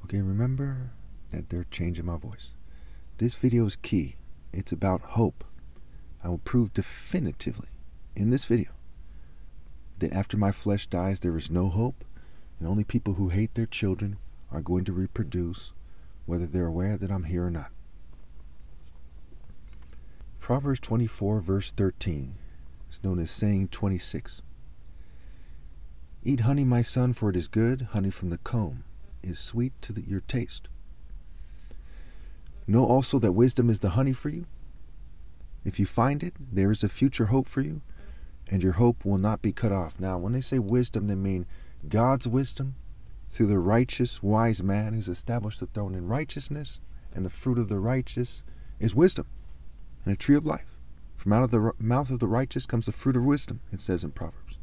Okay, remember that they're changing my voice. This video is key. It's about hope. I will prove definitively in this video that after my flesh dies, there is no hope, and only people who hate their children are going to reproduce, whether they're aware that I'm here or not. Proverbs 24, verse 13 is known as saying 26. Eat honey, my son, for it is good. Honey from the comb is sweet to your taste. Know also that wisdom is the honey for you. If you find it, there is a future hope for you, and your hope will not be cut off. Now, when they say wisdom, they mean God's wisdom through the righteous, wise man who's established the throne in righteousness, and the fruit of the righteous is wisdom and a tree of life. From out of the mouth of the righteous comes the fruit of wisdom, it says in Proverbs.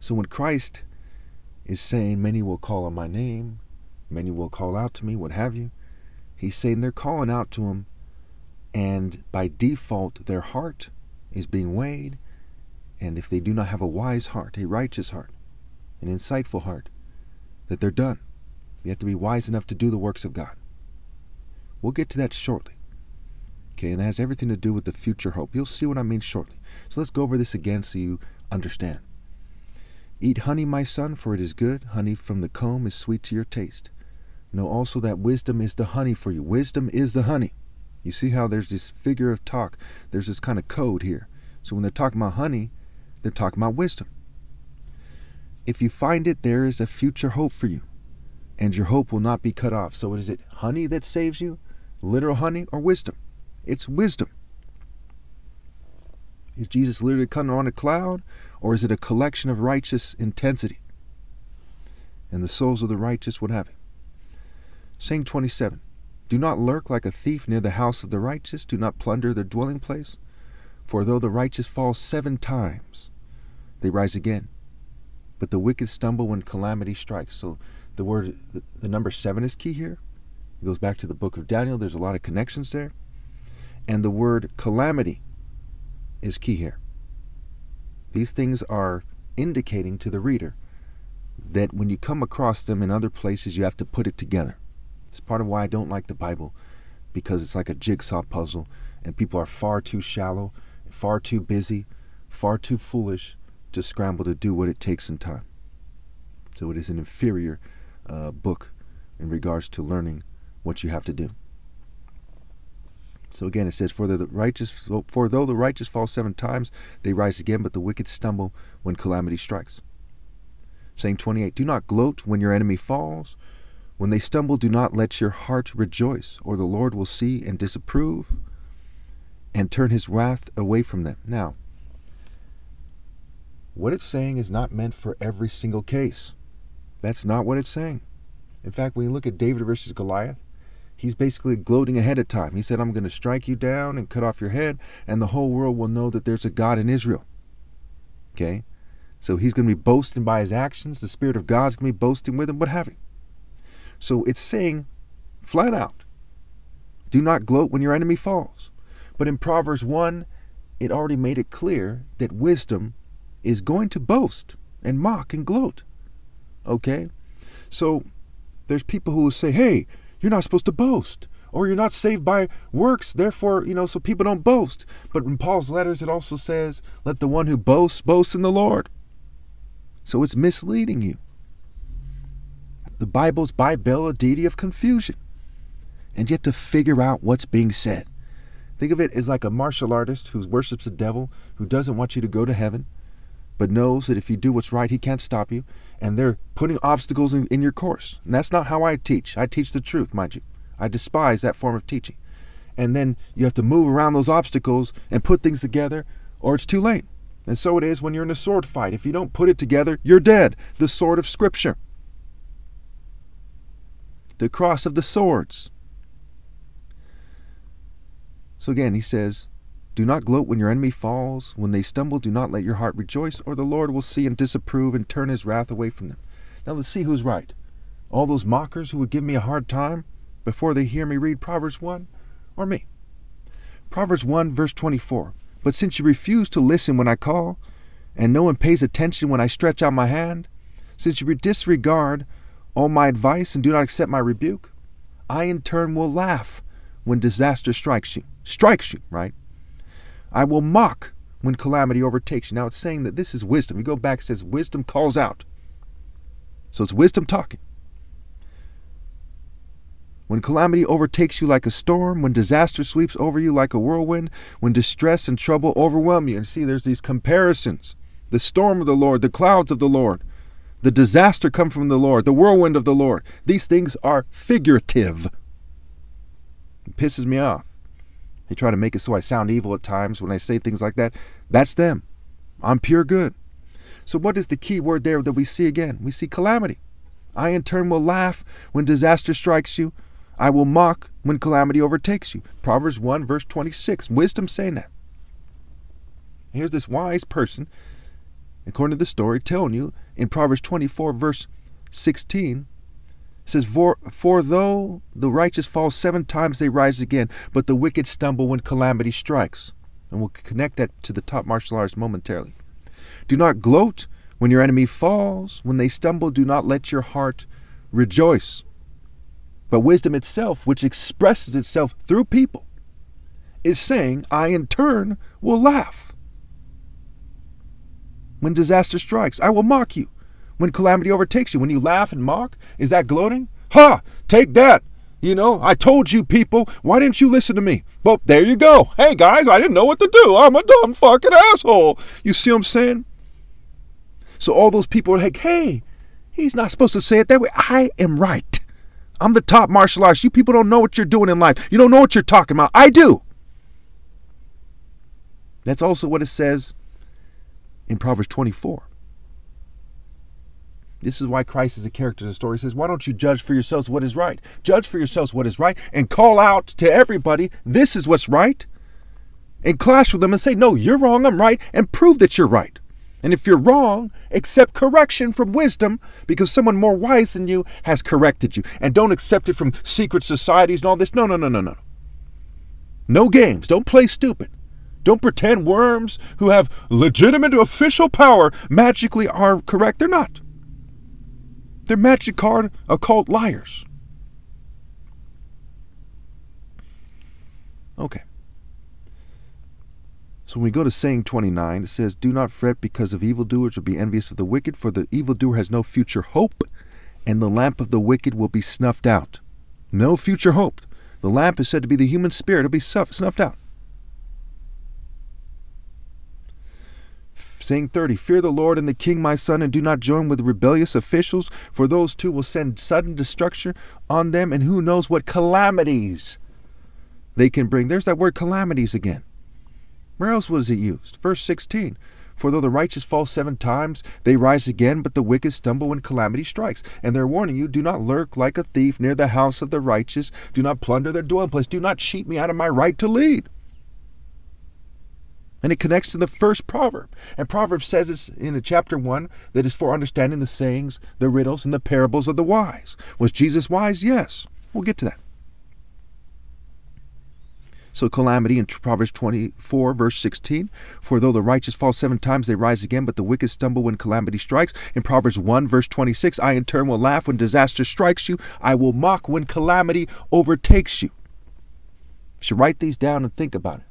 So when Christ is saying, many will call on my name, many will call out to me, what have you, he's saying they're calling out to him, and by default their heart is being weighed, and if they do not have a wise heart, a righteous heart, an insightful heart, that they're done. You have to be wise enough to do the works of God. We'll get to that shortly. Okay, and it has everything to do with the future hope. You'll see what I mean shortly. So let's go over this again so you understand. Eat honey, my son, for it is good. Honey from the comb is sweet to your taste. Know also that wisdom is the honey for you. Wisdom is the honey. You see how there's this figure of talk. There's this kind of code here. So when they're talking about honey, they're talking about wisdom. If you find it, there is a future hope for you, and your hope will not be cut off. So is it honey that saves you? Literal honey or wisdom? It's wisdom. Is Jesus literally coming on a cloud, or is it a collection of righteous intensity? And the souls of the righteous would have it. Saying 27. Do not lurk like a thief near the house of the righteous. Do not plunder their dwelling place. For though the righteous fall 7 times, they rise again. But the wicked stumble when calamity strikes. So the number 7 is key here. It goes back to the book of Daniel. There's a lot of connections there. And the word calamity is key here. These things are indicating to the reader that when you come across them in other places, you have to put it together. It's part of why I don't like the Bible, because it's like a jigsaw puzzle, and people are far too shallow, far too busy, far too foolish to scramble to do what it takes in time. So it is an inferior book in regards to learning what you have to do. So again, it says, for though the righteous fall 7 times, they rise again, but the wicked stumble when calamity strikes. Saying 28, do not gloat when your enemy falls. When they stumble, do not let your heart rejoice, or the Lord will see and disapprove and turn his wrath away from them. Now, what it's saying is not meant for every single case. That's not what it's saying. In fact, when you look at David versus Goliath, he's basically gloating ahead of time. He said, I'm going to strike you down and cut off your head, and the whole world will know that there's a God in Israel. Okay? So he's going to be boasting by his actions. The Spirit of God's going to be boasting with him, what have you. So it's saying flat out, do not gloat when your enemy falls. But in Proverbs 1, it already made it clear that wisdom is going to boast and mock and gloat. Okay? So there's people who will say, hey, you're not supposed to boast, or you're not saved by works, therefore, so people don't boast. But in Paul's letters, it also says, let the one who boasts, boast in the Lord. So it's misleading you. The Bible's Bible, deity of confusion. And you have to figure out what's being said. Think of it as like a martial artist who worships the devil, who doesn't want you to go to heaven, but knows that if you do what's right, he can't stop you. And they're putting obstacles in your course. And that's not how I teach. I teach the truth, mind you. I despise that form of teaching. And then you have to move around those obstacles and put things together, or it's too late. And so it is when you're in a sword fight. If you don't put it together, you're dead. The sword of Scripture. The cross of the swords. So again, he says, do not gloat when your enemy falls. When they stumble, do not let your heart rejoice, or the Lord will see and disapprove and turn his wrath away from them. Now let's see who's right. All those mockers who would give me a hard time before they hear me read Proverbs 1, or me. Proverbs 1, verse 24. But since you refuse to listen when I call, and no one pays attention when I stretch out my hand, since you disregard all my advice and do not accept my rebuke, I in turn will laugh when disaster strikes you. Strikes you, right? I will mock when calamity overtakes you. Now it's saying that this is wisdom. You go back, it says wisdom calls out. So it's wisdom talking. When calamity overtakes you like a storm, when disaster sweeps over you like a whirlwind, when distress and trouble overwhelm you. And see, there's these comparisons. The storm of the Lord, the clouds of the Lord, the disaster come from the Lord, the whirlwind of the Lord. These things are figurative. It pisses me off. They try to make it so I sound evil at times when I say things like that. That's them. I'm pure good. So what is the key word there that we see again? We see calamity. I in turn will laugh when disaster strikes you. I will mock when calamity overtakes you. Proverbs 1 verse 26. Wisdom saying that. Here's this wise person, according to the story, telling you in Proverbs 24 verse 16, it says, For though the righteous fall 7 times, they rise again, but the wicked stumble when calamity strikes. And we'll connect that to the top martial arts momentarily. Do not gloat when your enemy falls. When they stumble, do not let your heart rejoice. But wisdom itself, which expresses itself through people, is saying, I in turn will laugh when disaster strikes. I will mock you when calamity overtakes you. When you laugh and mock, is that gloating? Ha! Take that! You know, I told you people, why didn't you listen to me? Well, there you go. Hey guys, I didn't know what to do. I'm a dumb fucking asshole. You see what I'm saying? So all those people are like, hey, he's not supposed to say it that way. I am right. I'm the top martial artist. You people don't know what you're doing in life. You don't know what you're talking about. I do. That's also what it says in Proverbs 24. This is why Christ is a character in the story. He says, why don't you judge for yourselves what is right? Judge for yourselves what is right and call out to everybody, this is what's right. And clash with them and say, no, you're wrong, I'm right, and prove that you're right. And if you're wrong, accept correction from wisdom because someone more wise than you has corrected you. And don't accept it from secret societies and all this. No. No games. Don't play stupid. Don't pretend worms who have legitimate official power magically are correct. They're not. They're magic card occult liars. Okay. So when we go to saying 29, it says, do not fret because of evildoers or be envious of the wicked, for the evildoer has no future hope, and the lamp of the wicked will be snuffed out. No future hope. The lamp is said to be the human spirit. It'll be snuffed out. Saying 30, fear the Lord and the king, my son, and do not join with rebellious officials, for those two will send sudden destruction on them, and who knows what calamities they can bring. There's that word calamities again. Where else was it used? Verse 16, for though the righteous fall 7 times, they rise again, but the wicked stumble when calamity strikes. And they're warning you, do not lurk like a thief near the house of the righteous. Do not plunder their dwelling place. Do not cheat me out of my right to lead. And it connects to the first proverb. And Proverbs says it's in chapter 1 that is for understanding the sayings, the riddles, and the parables of the wise. Was Jesus wise? Yes. We'll get to that. So calamity in Proverbs 24, verse 16. For though the righteous fall 7 times, they rise again, but the wicked stumble when calamity strikes. In Proverbs 1, verse 26, I in turn will laugh when disaster strikes you. I will mock when calamity overtakes you. You should write these down and think about it.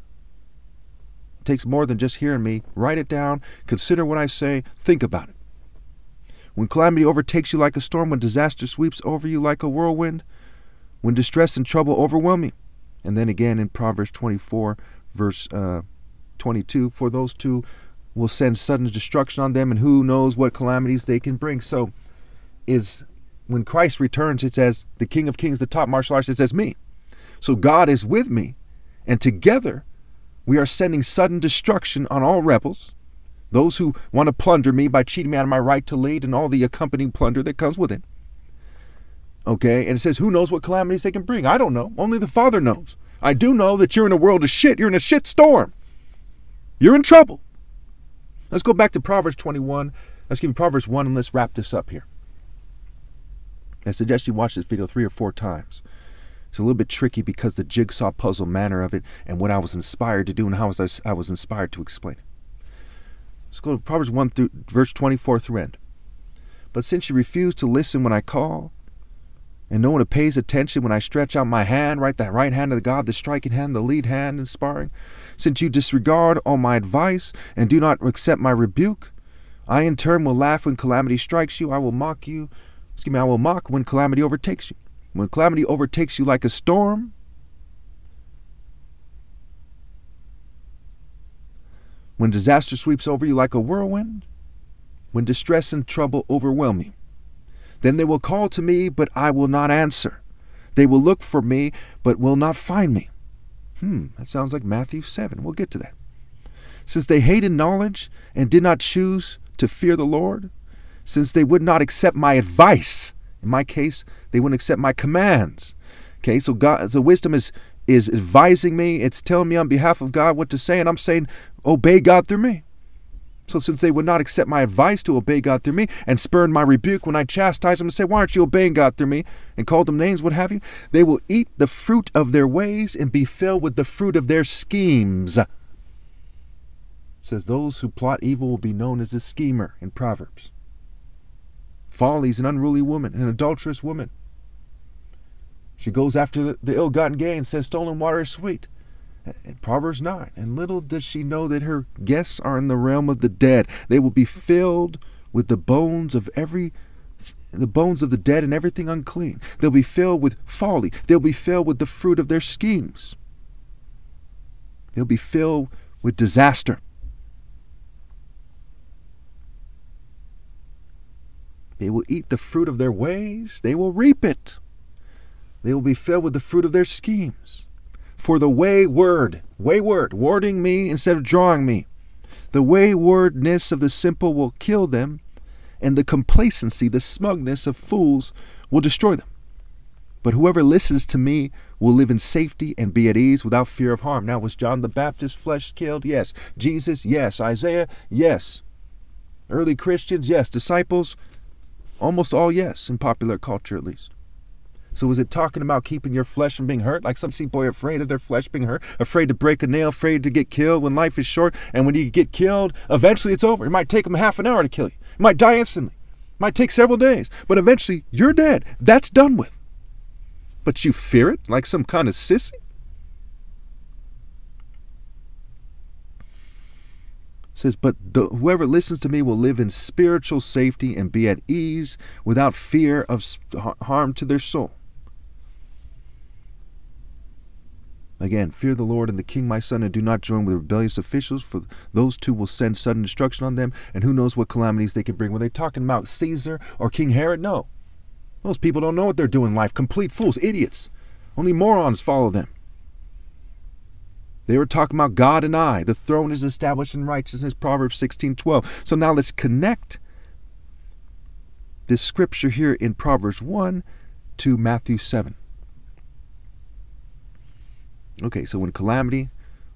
It takes more than just hearing me. Write it down. Consider what I say. Think about it. When calamity overtakes you like a storm, when disaster sweeps over you like a whirlwind, when distress and trouble overwhelm you. And then again in Proverbs 24, verse 22, for those two will send sudden destruction on them, and who knows what calamities they can bring. So is when Christ returns, it's as the King of Kings, the top martial artist, it's as me. So God is with me, and together we are sending sudden destruction on all rebels, those who want to plunder me by cheating me out of my right to lead and all the accompanying plunder that comes with it. Okay, and it says, who knows what calamities they can bring? I don't know. Only the Father knows. I do know that you're in a world of shit. You're in a shit storm. You're in trouble. Let's go back to Proverbs 21. Let's give Proverbs 1 and let's wrap this up here. I suggest you watch this video 3 or 4 times. It's a little bit tricky because the jigsaw puzzle manner of it and what I was inspired to do and how I was inspired to explain it. Let's go to Proverbs 1 through verse 24 through end. But since you refuse to listen when I call, and no one pays attention when I stretch out my hand, right, that right hand of God, the striking hand, the lead hand in sparring, since you disregard all my advice and do not accept my rebuke, I in turn will laugh when calamity strikes you. I will mock when calamity overtakes you. When calamity overtakes you like a storm, when disaster sweeps over you like a whirlwind, when distress and trouble overwhelm you, then they will call to me, but I will not answer. They will look for me, but will not find me. That sounds like Matthew 7. We'll get to that. Since they hated knowledge and did not choose to fear the Lord, since they would not accept my advice, in my case, they wouldn't accept my commands. Okay, so wisdom is advising me. It's telling me on behalf of God what to say, and I'm saying, obey God through me. So since they would not accept my advice to obey God through me and spurn my rebuke when I chastise them and say, why aren't you obeying God through me, and call them names, what have you, they will eat the fruit of their ways and be filled with the fruit of their schemes. It says those who plot evil will be known as a schemer in Proverbs. Folly is an unruly woman, an adulterous woman. She goes after the ill-gotten gain, says stolen water is sweet. In Proverbs 9, and little does she know that her guests are in the realm of the dead. They will be filled with the bones of the dead and everything unclean. They'll be filled with folly. They'll be filled with the fruit of their schemes. They'll be filled with disaster. They will eat the fruit of their ways. They will reap it. They will be filled with the fruit of their schemes. For the wayward, warding me instead of drawing me. The waywardness of the simple will kill them, and the complacency, the smugness of fools will destroy them. But whoever listens to me will live in safety and be at ease without fear of harm. Now, was John the Baptist's flesh killed? Yes. Jesus? Yes. Isaiah? Yes. Early Christians? Yes. Disciples? Almost all yes, in popular culture at least. So is it talking about keeping your flesh from being hurt? Like some people are afraid of their flesh being hurt, afraid to break a nail, afraid to get killed when life is short. And when you get killed, eventually it's over. It might take them half an hour to kill you. You might die instantly. It might take several days. But eventually you're dead. That's done with. But you fear it like some kind of sissy? It says, but whoever listens to me will live in spiritual safety and be at ease without fear of harm to their soul. Again, fear the Lord and the King, my son, and do not join with rebellious officials, for those two will send sudden destruction on them, and who knows what calamities they can bring. Were they talking about Caesar or King Herod? No. Those people don't know what they're doing in life. Complete fools, idiots. Only morons follow them. They were talking about God and I. The throne is established in righteousness, Proverbs 16:12. So now let's connect this scripture here in Proverbs 1 to Matthew 7. Okay, so when calamity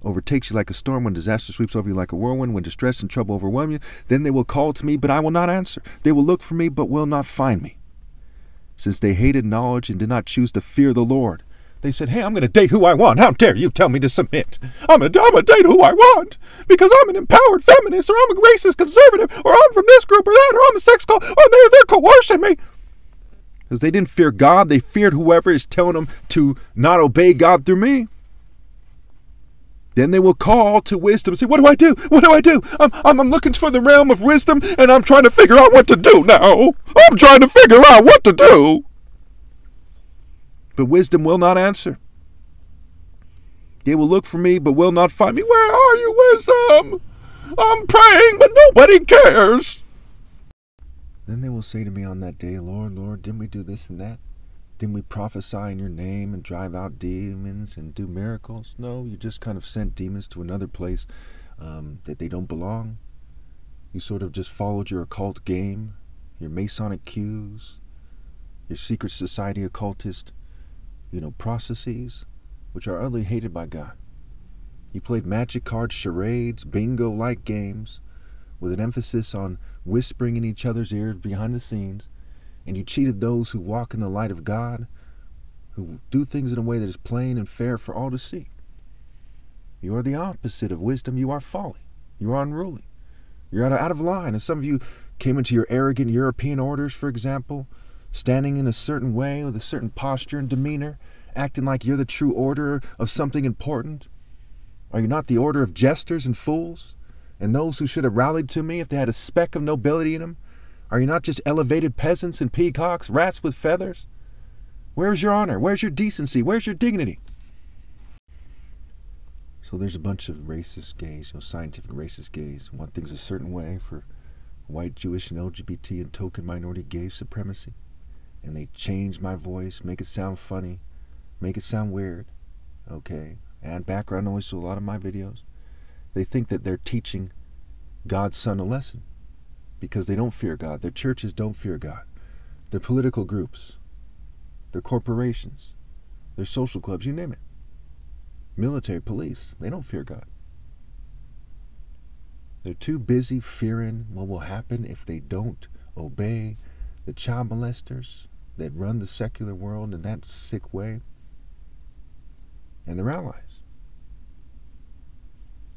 overtakes you like a storm, when disaster sweeps over you like a whirlwind, when distress and trouble overwhelm you, then they will call to me, but I will not answer. They will look for me, but will not find me. Since they hated knowledge and did not choose to fear the Lord. They said, hey, I'm going to date who I want. How dare you tell me to submit? I'm going to date who I want because I'm an empowered feminist, or I'm a racist conservative, or I'm from this group or that, or I'm a sex cult, or they're coercing me. Because they didn't fear God. They feared whoever is telling them to not obey God through me. Then they will call to wisdom and say, what do I do? What do I do? I'm looking for the realm of wisdom, and I'm trying to figure out what to do now. I'm trying to figure out what to do. But wisdom will not answer. They will look for me, but will not find me. Where are you, wisdom? I'm praying, but nobody cares. Then they will say to me on that day, Lord, Lord, didn't we do this and that? Didn't we prophesy in your name and drive out demons and do miracles? No, you just kind of sent demons to another place that they don't belong. You sort of just followed your occult game, your Masonic cues, your secret society occultist, processes, which are utterly hated by God. You played magic cards, charades, bingo-like games with an emphasis on whispering in each other's ears behind the scenes, and you cheated those who walk in the light of God, who do things in a way that is plain and fair for all to see. You are the opposite of wisdom. You are folly. You are unruly. You're out of line. And some of you came into your arrogant European orders, for example, standing in a certain way with a certain posture and demeanor, acting like you're the true order of something important? Are you not the order of jesters and fools, and those who should have rallied to me if they had a speck of nobility in them? Are you not just elevated peasants and peacocks, rats with feathers? Where's your honor? Where's your decency? Where's your dignity? So there's a bunch of racist gays, scientific racist gays, who want things a certain way for white, Jewish, and LGBT and token minority gay supremacy. And they change my voice, make it sound funny, make it sound weird, okay? Add background noise to a lot of my videos. They think that they're teaching God's son a lesson because they don't fear God. Their churches don't fear God. Their political groups, their corporations, their social clubs, you name it. Military, police, they don't fear God. They're too busy fearing what will happen if they don't obey the child molesters that run the secular world in that sick way, and their allies.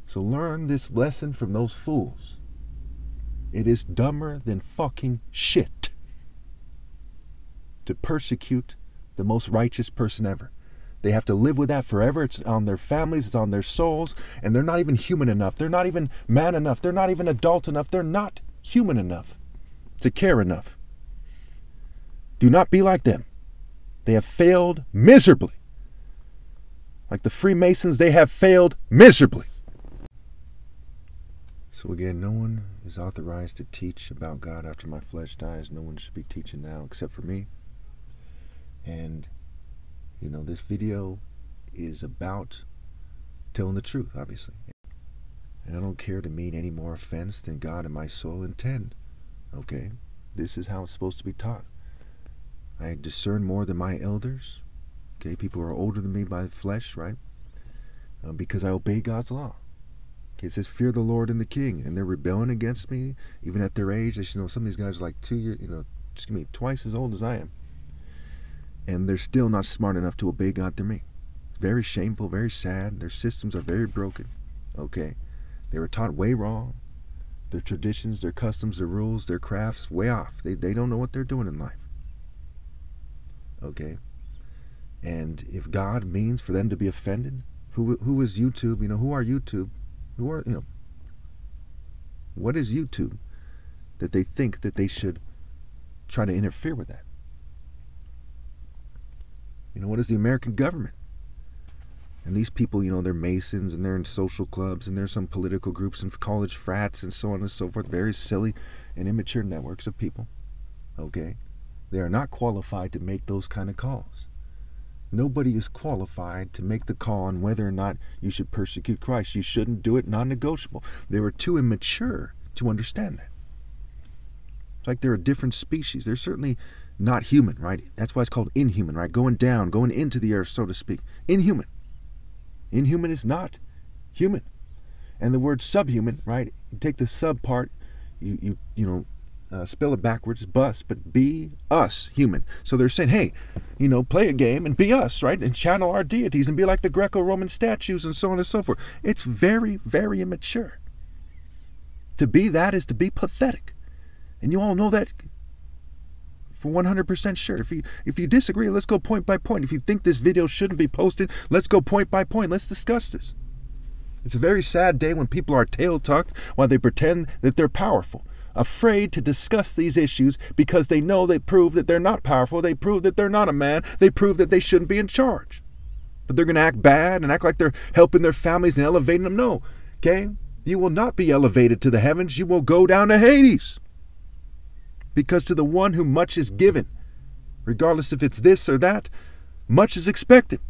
So learn this lesson from those fools. It is dumber than fucking shit to persecute the most righteous person ever. They have to live with that forever. It's on their families, it's on their souls, and they're not even human enough. They're not even man enough. They're not even adult enough. They're not human enough to care enough. Do not be like them. They have failed miserably. Like the Freemasons, they have failed miserably. So again, no one is authorized to teach about God after my flesh dies. No one should be teaching now except for me. And, this video is about telling the truth, obviously. And I don't care to mean any more offense than God and my soul intend. Okay? This is how it's supposed to be taught. I discern more than my elders. Okay? People who are older than me by flesh, right? Because I obey God's law. Okay, it says, fear the Lord and the King, and they're rebelling against me, even at their age. They should some of these guys are like 2 years, twice as old as I am. And they're still not smart enough to obey God through me. Very shameful, very sad. Their systems are very broken. Okay, they were taught way wrong. Their traditions, their customs, their rules, their crafts, way off. They don't know what they're doing in life. Okay, and if God means for them to be offended, who is YouTube? Who are YouTube? Who are, what is YouTube that they think that they should try to interfere with that? What is the American government? And these people, they're Masons and they're in social clubs and there's some political groups and college frats and so on and so forth. Very silly and immature networks of people. Okay? They are not qualified to make those kind of calls. Nobody is qualified to make the call on whether or not you should persecute Christ. You shouldn't do it, non-negotiable. They were too immature to understand that. It's like they're a different species. They're certainly not human, right? That's why it's called inhuman, right? Going down, going into the earth, so to speak. Inhuman. Inhuman is not human. And the word subhuman, right? You take the sub part, spell it backwards, bus, but be us, human. So they're saying, hey, play a game and be us, right? And channel our deities and be like the Greco-Roman statues and so on and so forth. It's very, very immature. To be that is to be pathetic. And you all know that for 100% sure. If you disagree, let's go point by point. If you think this video shouldn't be posted, let's go point by point. Let's discuss this. It's a very sad day when people are tail tucked while they pretend that they're powerful. Afraid to discuss these issues because they know they prove that they're not powerful. They prove that they're not a man. They prove that they shouldn't be in charge. But they're going to act bad and act like they're helping their families and elevating them. No, okay? You will not be elevated to the heavens. You will go down to Hades. Because to the one who much is given, regardless if it's this or that, much is expected.